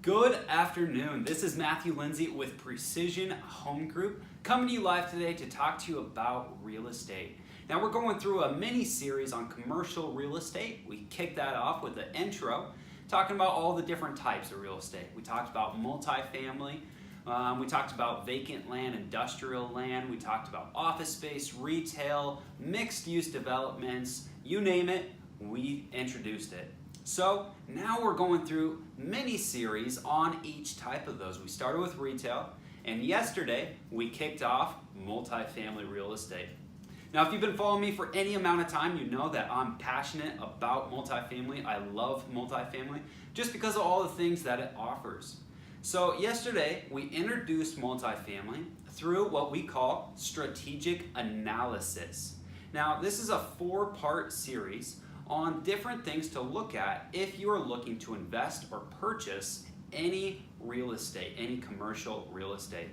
Good afternoon. This is Matthew Lindsay with Precision Home Group coming to you live today to talk to you about real estate. Now we're going through a mini series on commercial real estate. We kicked that off with the intro talking about all the different types of real estate. We talked about multifamily, we talked about vacant land, industrial land, we talked about office space, retail, mixed use developments, you name it, we introduced it. So now we're going through mini series on each type of those. We started with retail, and yesterday we kicked off multifamily real estate. Now, if you've been following me for any amount of time, you know that I'm passionate about multifamily. I love multifamily just because of all the things that it offers. So yesterday we introduced multifamily through what we call strategic analysis. Now, this is a 4-part series on different things to look at if you are looking to invest or purchase any real estate, any commercial real estate.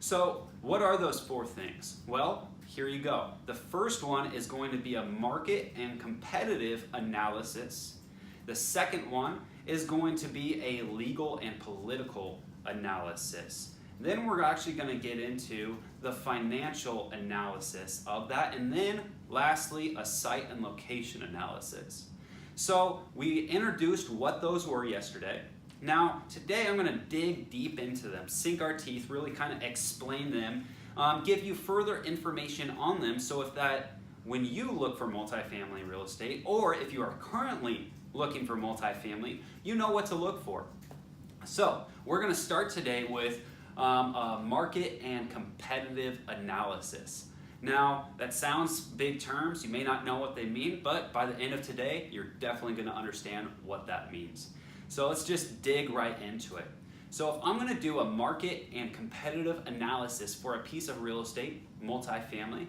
So what are those 4 things? Well, here you go. The first one is going to be a market and competitive analysis. The second one is going to be a legal and political analysis. Then we're actually going to get into the financial analysis of that, and then lastly, a site and location analysis. So we introduced what those were yesterday. Now, today I'm going to dig deep into them, sink our teeth, really kind of explain them, give you further information on them, so if that, when you look for multifamily real estate, or if you are currently looking for multifamily, you know what to look for. So we're going to start today with a market and competitive analysis. Now, that sounds big terms. You may not know what they mean, but by the end of today, you're definitely going to understand what that means. So let's just dig right into it. So if I'm going to do a market and competitive analysis for a piece of real estate, multifamily,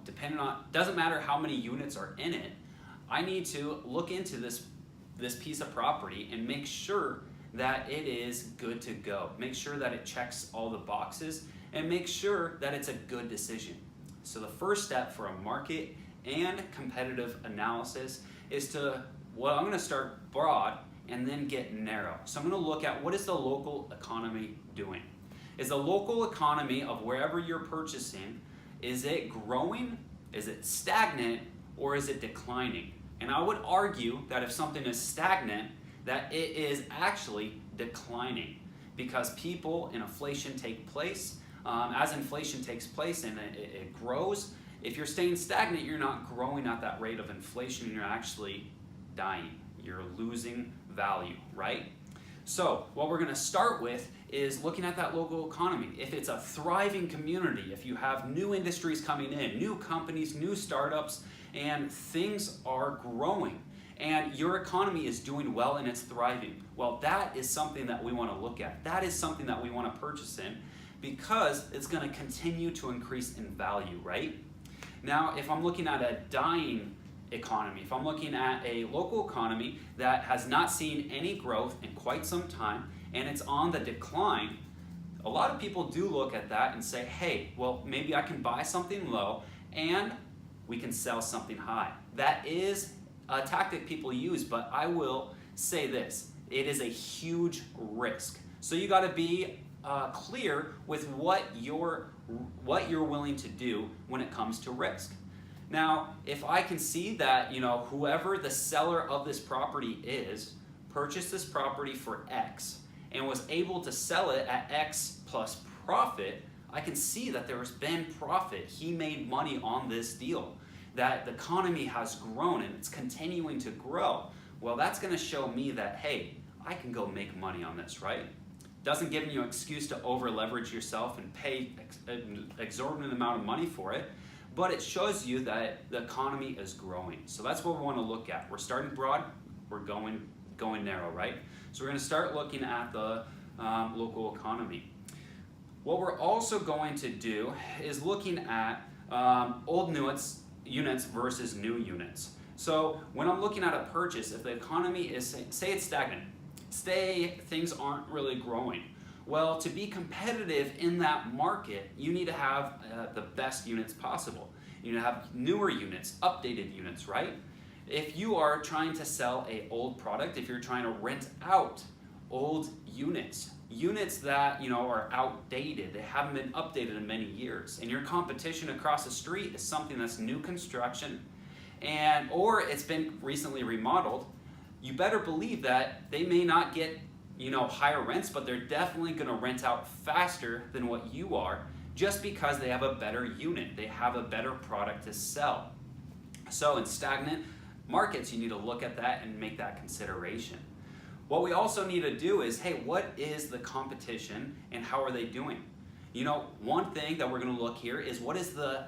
depending on, doesn't matter how many units are in it, I need to look into this piece of property and make sure that it is good to go. Make sure that it checks all the boxes and make sure that it's a good decision. So the first step for a market and competitive analysis is I'm going to start broad and then get narrow. So I'm going to look at what is the local economy doing. Is the local economy of wherever you're purchasing, is it growing, is it stagnant, or is it declining? And I would argue that if something is stagnant, that it is actually declining because people and inflation take place. As inflation takes place and it grows, if you're staying stagnant, you're not growing at that rate of inflation, you're actually dying. You're losing value, right? So what we're going to start with is looking at that local economy. If it's a thriving community, if you have new industries coming in, new companies, new startups, and things are growing, and your economy is doing well and it's thriving, well, that is something that we want to look at. That is something that we want to purchase in because it's going to continue to increase in value, right? Now, if I'm looking at a dying economy, if I'm looking at a local economy that has not seen any growth in quite some time and it's on the decline, a lot of people do look at that and say, hey, well, maybe I can buy something low and we can sell something high. That is a tactic people use, but I will say this, it is a huge risk. So you got to be clear with what you're willing to do when it comes to risk. Now, if I can see that, whoever the seller of this property is, purchased this property for X and was able to sell it at X plus profit, I can see that there has been profit. He made money on this deal, that the economy has grown and it's continuing to grow. Well, that's going to show me that, hey, I can go make money on this, right? Doesn't give you an excuse to over leverage yourself and pay an exorbitant amount of money for it, but it shows you that the economy is growing. So that's what we want to look at. We're starting broad, we're going narrow, right? So we're going to start looking at the local economy. What we're also going to do is looking at old units versus new units. So when I'm looking at a purchase, if the economy is, say it's stagnant, say things aren't really growing, well, to be competitive in that market, you need to have the best units possible. You need to have newer units, updated units, right? If you are trying to sell an old product, if you're trying to rent out old units that are outdated. They haven't been updated in many years, and your competition across the street is something that's new construction or it's been recently remodeled. You better believe that they may not get higher rents, but they're definitely going to rent out faster than what you are, just because they have a better unit, they have a better product to sell. So in stagnant markets, you need to look at that and make that consideration. What we also need to do is, hey, what is the competition and how are they doing? One thing that we're going to look here is, what is the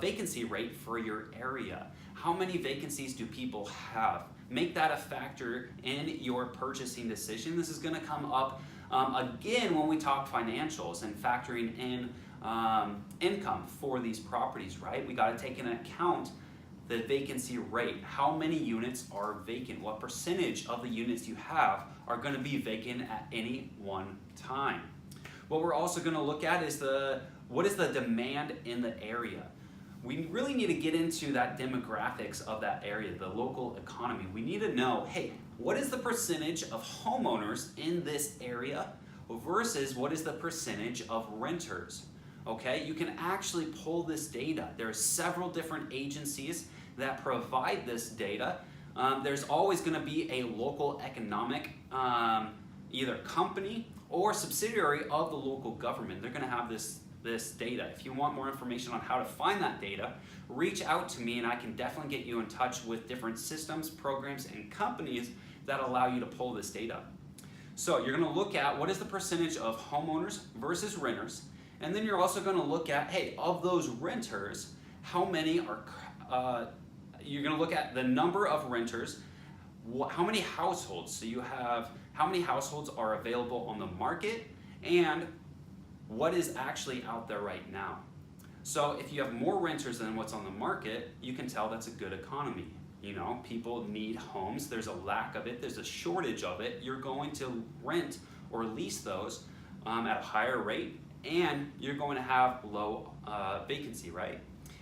vacancy rate for your area? How many vacancies do people have? Make that a factor in your purchasing decision. This is going to come up again when we talk financials and factoring in income for these properties, right? We got to take into account the vacancy rate. How many units are vacant? What percentage of the units you have are going to be vacant at any one time? What we're also going to look at is what is the demand in the area? We really need to get into that demographics of that area, the local economy. We need to know, hey, what is the percentage of homeowners in this area versus what is the percentage of renters? Okay, you can actually pull this data. There are several different agencies that provide this data. There's always going to be a local economic either company or subsidiary of the local government. They're going to have this data. If you want more information on how to find that data, reach out to me and I can definitely get you in touch with different systems, programs, and companies that allow you to pull this data. So you're going to look at what is the percentage of homeowners versus renters, and then you're also going to look at, hey, of those renters, how many are, you're going to look at the number of renters, how many households, so you have how many households are available on the market, and what is actually out there right now. So if you have more renters than what's on the market, you can tell that's a good economy. People need homes. There's a lack of it. There's a shortage of it. You're going to rent or lease those at a higher rate, and you're going to have low vacancy,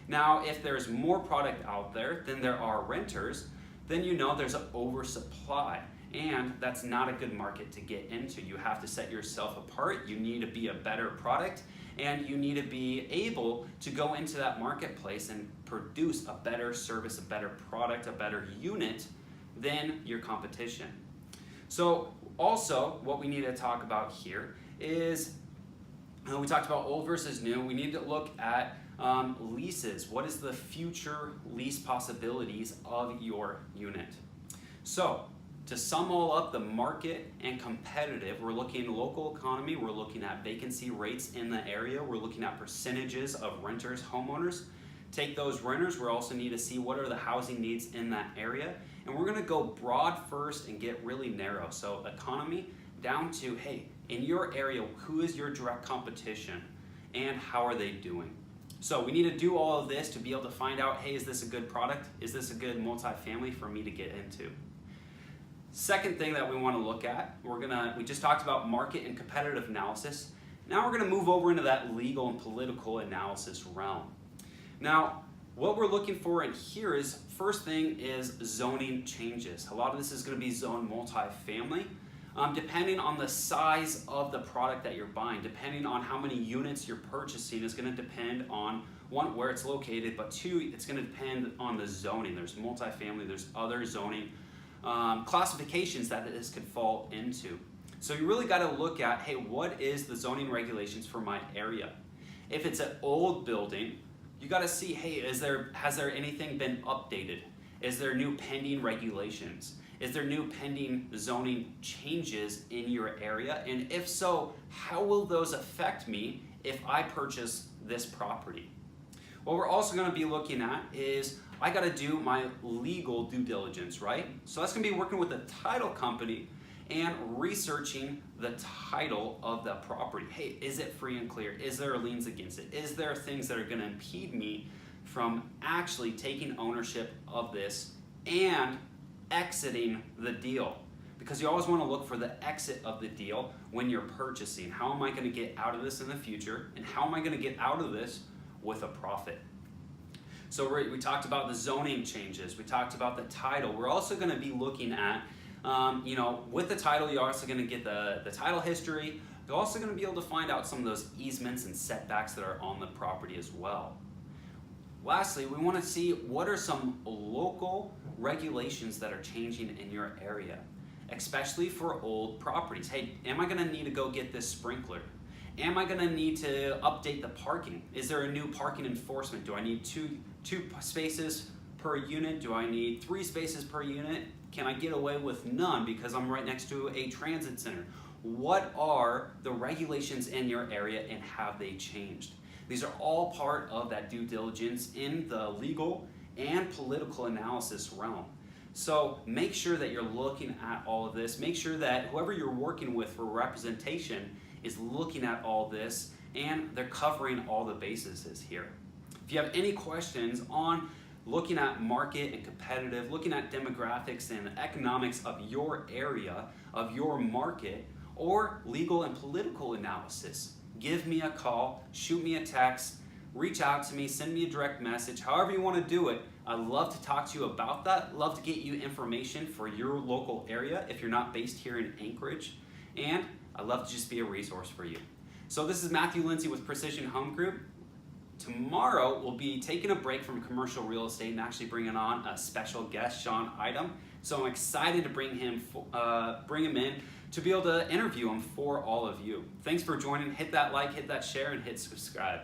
Now, if there's more product out there than there are renters, then there's an oversupply. And that's not a good market to get into. You have to set yourself apart. You need to be a better product, and you need to be able to go into that marketplace and produce a better service, a better product, a better unit than your competition. So also what we need to talk about here is, we talked about old versus new. We need to look at leases. What is the future lease possibilities of your unit? So to sum all up, the market and competitive, we're looking at local economy, we're looking at vacancy rates in the area, we're looking at percentages of renters, homeowners. Take those renters, we also need to see what are the housing needs in that area. And we're gonna go broad first and get really narrow. So economy down to, hey, in your area, who is your direct competition and how are they doing? So we need to do all of this to be able to find out, hey, is this a good product? Is this a good multifamily for me to get into? Second thing that we want to look at, we just talked about market and competitive analysis. Now we're going to move over into that legal and political analysis realm. Now, what we're looking for in here is, first thing is zoning changes. A lot of this is going to be zoned multifamily. Depending on the size of the product that you're buying, depending on how many units you're purchasing, is going to depend on, one, where it's located, but two, it's going to depend on the zoning. There's multifamily, there's other zoning classifications that this could fall into. So you really got to look at, hey, what is the zoning regulations for my area? If it's an old building, you got to see, hey, has there anything been updated? Is there new pending regulations? Is there new pending zoning changes in your area? And if so, how will those affect me if I purchase this property? What we're also going to be looking at is, I got to do my legal due diligence, right? So that's going to be working with the title company and researching the title of the property. Hey, is it free and clear? Is there liens against it? Is there things that are going to impede me from actually taking ownership of this and exiting the deal? Because you always want to look for the exit of the deal when you're purchasing. How am I going to get out of this in the future? And how am I going to get out of this with a profit? So we talked about the zoning changes. We talked about the title. We're also going to be looking at With the title, you're also going to get the title history. You're also going to be able to find out some of those easements and setbacks that are on the property as well. Lastly, we want to see what are some local regulations that are changing in your area, especially for old properties. Hey, am I going to need to go get this sprinkler? Am I going to need to update the parking? Is there a new parking enforcement? Do I need two spaces per unit? Do I need 3 spaces per unit? Can I get away with none because I'm right next to a transit center? What are the regulations in your area and have they changed? These are all part of that due diligence in the legal and political analysis realm. So make sure that you're looking at all of this. Make sure that whoever you're working with for representation is looking at all this and they're covering all the bases here. If you have any questions on looking at market and competitive, looking at demographics and economics of your area, of your market, or legal and political analysis, give me a call, shoot me a text, reach out to me, send me a direct message, however you want to do it. I'd love to talk to you about that. Love to get you information for your local area if you're not based here in Anchorage. And I'd love to just be a resource for you. So this is Matthew Lindsay with Precision Home Group. Tomorrow we'll be taking a break from commercial real estate and actually bringing on a special guest, Sean Idom. So I'm excited to bring him in to be able to interview him for all of you. Thanks for joining. Hit that like, hit that share, and hit subscribe.